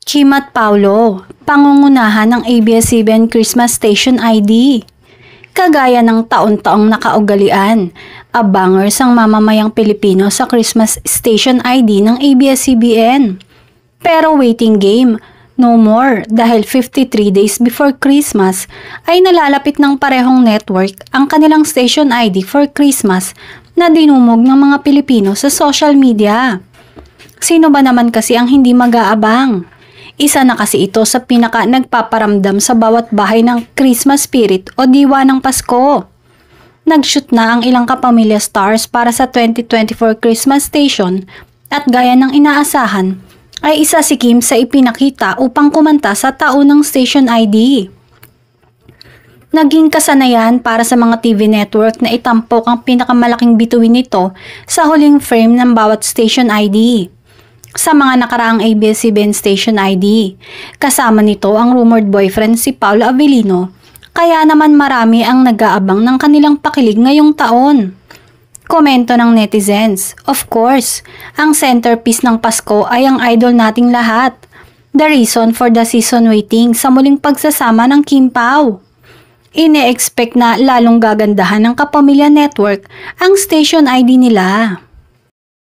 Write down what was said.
Kim at Paulo, pangungunahan ng ABS-CBN Christmas Station ID. Kagaya ng taon-taong nakaugalian, abangers ang mamamayang Pilipino sa Christmas Station ID ng ABS-CBN. Pero waiting game, no more dahil 53 days before Christmas ay nalalapit ng parehong network ang kanilang Station ID for Christmas na dinumog ng mga Pilipino sa social media. Sino ba naman kasi ang hindi mag-aabang? Isa na kasi ito sa pinaka nagpaparamdam sa bawat bahay ng Christmas spirit o diwa ng Pasko. Nag-shoot na ang ilang kapamilya stars para sa 2024 Christmas Station at gaya ng inaasahan ay isa si Kim sa ipinakita upang kumanta sa taon ng Station ID. Naging kasanayan para sa mga TV network na itampok ang pinakamalaking bituin nito sa huling frame ng bawat Station ID. Sa mga nakaraang ABS-CBN Station ID, kasama nito ang rumored boyfriend si Paolo Avellino, kaya naman marami ang nag-aabang ng kanilang pakilig ngayong taon. Komento ng netizens, of course, ang centerpiece ng Pasko ay ang idol nating lahat. The reason for the season waiting sa muling pagsasama ng Kim Pao. Ine-expect na lalong gagandahan ng Kapamilya Network ang Station ID nila.